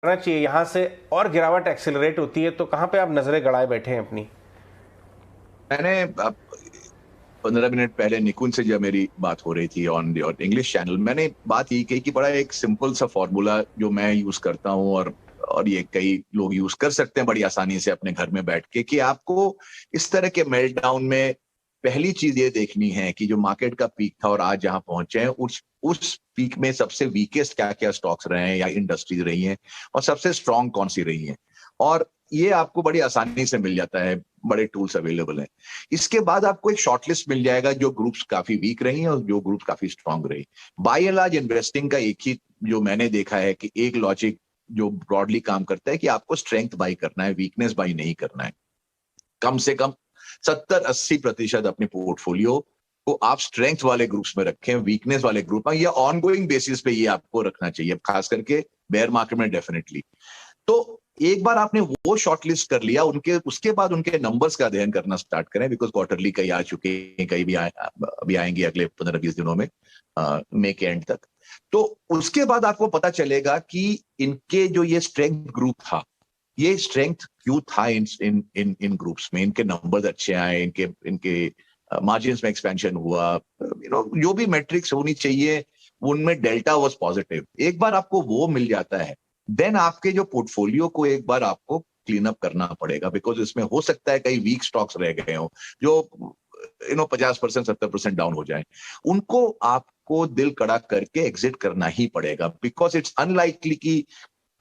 करना चाहिए, यहाँ से और गिरावट एक्सेलरेट होती है, तो कहाँ पे आप नजरें गड़ाए बैठे हैं अपनी? मैंने अब 15 मिनट पहले निकुंज से जब मेरी बात हो रही थी ऑन इंग्लिश चैनल, मैंने बात यही कही कि बड़ा एक सिंपल सा फॉर्मूला जो मैं यूज करता हूँ और ये कई लोग यूज कर सकते हैं बड़ी आसानी से अपने घर में बैठ के, कि आपको इस तरह के मेल्टडाउन में पहली चीज ये देखनी है कि जो मार्केट का पीक था और आज जहां पहुंचे हैं, उस पीक में सबसे वीकेस्ट क्या क्या स्टॉक्स रहे हैं या इंडस्ट्रीज रही हैं और सबसे स्ट्रांग कौन सी रही हैं। और ये आपको बड़ी आसानी से मिल जाता है, बड़े टूल्स अवेलेबल हैं। इसके बाद आपको एक शॉर्टलिस्ट मिल जाएगा जो ग्रुप्स काफी वीक रही हैं और जो ग्रुप्स काफी स्ट्रांग रही। बाय एंड लार्ज इन्वेस्टिंग का एक ही जो मैंने देखा है कि एक लॉजिक जो ब्रॉडली काम करता है कि आपको स्ट्रेंथ बाई करना है, वीकनेस बाई नहीं करना है। कम से कम 70-80% अपने पोर्टफोलियो को आप स्ट्रेंथ वाले ग्रुप्स में रखें, वीकनेस वाले ग्रुप में, या ऑनगोइंग बेसिस पे ये आपको रखना चाहिए, खास करके बेयर मार्केट में डेफिनेटली। तो एक बार आपने वो शॉर्टलिस्ट कर लिया, उनके उसके बाद उनके नंबर्स का अध्ययन करना स्टार्ट करें, बिकॉज क्वार्टरली कई आ चुके हैं, कई भी अभी आएंगे अगले 15-20 दिनों में, मई के एंड तक। तो उसके बाद आपको पता चलेगा कि इनके जो ये स्ट्रेंथ ग्रुप था, ये स्ट्रेंथ क्यों था इन इन इन इन ग्रुप्स में, इनके नंबर्स अच्छे आए, इनके इनके मार्जिन में एक्सपेंशन हुआ, जो भी मेट्रिक्स होनी चाहिए उनमें डेल्टा वाज पॉजिटिव। एक बार आपको वो मिल जाता है, देन आपके जो पोर्टफोलियो को एक बार आपको क्लीन अप करना पड़ेगा, बिकॉज इसमें हो सकता है कई वीक स्टॉक्स रह गए हो जो 50% 70% डाउन हो जाए, उनको आपको दिल कड़ा करके एग्जिट करना ही पड़ेगा, बिकॉज इट्स अनलाइकली कि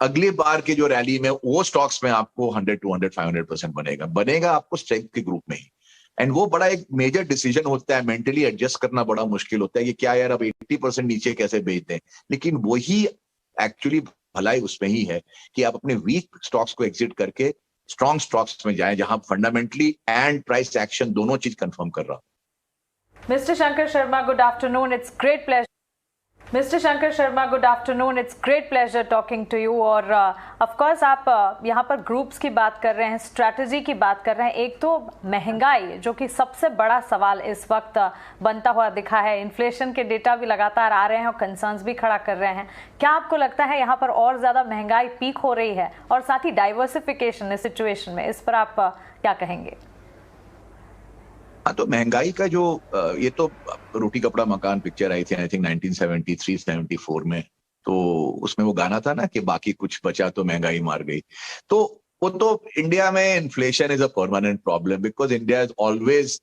अगली बार के जो रैली में वो स्टॉक्स में आपको 100-200-500% बनेगा आपको स्ट्रेंथ के ग्रुप में ही। एंड वो बड़ा एक मेजर डिसीजन होता है, मेंटली एडजस्ट करना बड़ा मुश्किल होता है कि क्या यार अब 80% नीचे कैसे बेच दें, लेकिन वही एक्चुअली भलाई उसमें ही है कि आप अपने वीक स्टॉक्स को एग्जिट करके स्ट्रॉन्ग स्टॉक्स में जाएं जहां फंडामेंटली एंड प्राइस एक्शन दोनों चीज कंफर्म कर रहा। Mr. Shankar Sharma, good afternoon. It's great pleasure. Mr. Shankar Sharma, good afternoon. It's great pleasure talking to you. और ऑफ कोर्स आप यहाँ पर ग्रुप्स की बात कर रहे हैं, स्ट्रैटेजी की बात कर रहे हैं। एक तो महंगाई जो कि सबसे बड़ा सवाल इस वक्त बनता हुआ दिखा है, इन्फ्लेशन के डेटा भी लगातार आ रहे हैं और कंसर्न्स भी खड़ा कर रहे हैं। क्या आपको लगता है यहाँ पर और ज़्यादा महंगाई पीक हो रही है? और साथ ही डाइवर्सिफिकेशन इस सिचुएशन में, इस पर आप क्या कहेंगे? हाँ, तो महंगाई का जो ये तो रोटी कपड़ा मकान पिक्चर आई थी आई थिंक 1973-74 में, तो उसमें वो गाना था ना कि बाकी कुछ बचा तो महंगाई मार गई। तो वो तो इंडिया में inflation is a permanent problem, because India is always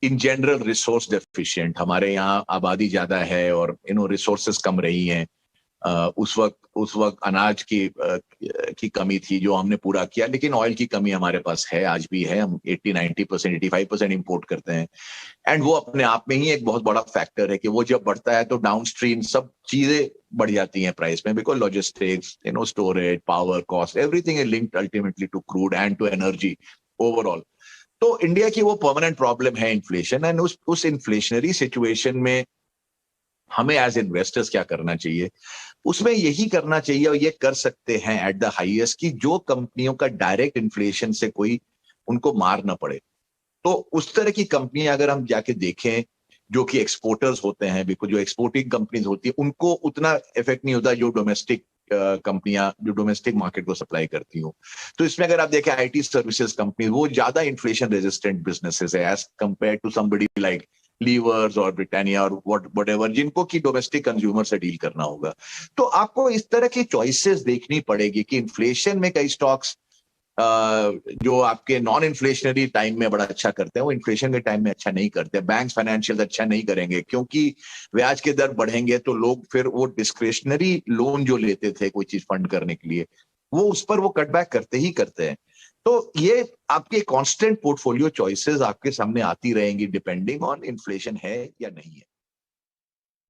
in general resource deficient. हमारे यहाँ आबादी ज्यादा है और रिसोर्सेस कम रही हैं। उस वक्त अनाज की कमी थी जो हमने पूरा किया, लेकिन ऑयल की कमी हमारे पास है, आज भी है। हम 80-90% 85% इंपोर्ट करते हैं। एंड वो अपने आप में ही एक बहुत बड़ा फैक्टर है कि वो जब बढ़ता है तो डाउनस्ट्रीम सब चीजें बढ़ जाती हैं प्राइस में, because logistics, storage, power cost, everything is linked ultimately to crude and to energy overall. तो इंडिया की वो परमानेंट प्रॉब्लम है इन्फ्लेशन। एंड उस इन्फ्लेशनरी सिचुएशन में हमें एज इन्वेस्टर्स क्या करना चाहिए? उसमें यही करना चाहिए और ये कर सकते हैं एट द हाईएस्ट कि जो कंपनियों का डायरेक्ट इन्फ्लेशन से कोई उनको मार ना पड़े, तो उस तरह की कंपनियां अगर हम जाके देखें जो कि एक्सपोर्टर्स होते हैं, बिकॉज जो एक्सपोर्टिंग कंपनीज होती है उनको उतना इफेक्ट नहीं होता जो डोमेस्टिक कंपनियां जो डोमेस्टिक मार्केट को सप्लाई करती हो। तो इसमें अगर आप देखें आईटी सर्विसेज कंपनी, वो ज्यादा इन्फ्लेशन रेजिस्टेंट बिजनेसेस है as compared to somebody like Levers और ब्रिटानिया और व्हाटएवर, जिनको की डोमेस्टिक कंज्यूमर से डील करना होगा। तो आपको इस तरह की चॉइसेस देखनी पड़ेगी कि इन्फ्लेशन में कई स्टॉक्स जो आपके नॉन इन्फ्लेशनरी टाइम में बड़ा अच्छा करते हैं वो इन्फ्लेशन के टाइम में अच्छा नहीं करते। बैंक्स फाइनेंशियल अच्छा नहीं करेंगे क्योंकि ब्याज के दर बढ़ेंगे तो लोग फिर वो डिस्क्रिशनरी लोन जो लेते थे कोई चीज फंड करने के लिए, वो उस पर वो कटबैक करते ही करते हैं। तो ये आपके कांस्टेंट पोर्टफोलियो चॉइसेस आपके सामने आती रहेंगी डिपेंडिंग ऑन इन्फ्लेशन है या नहीं है।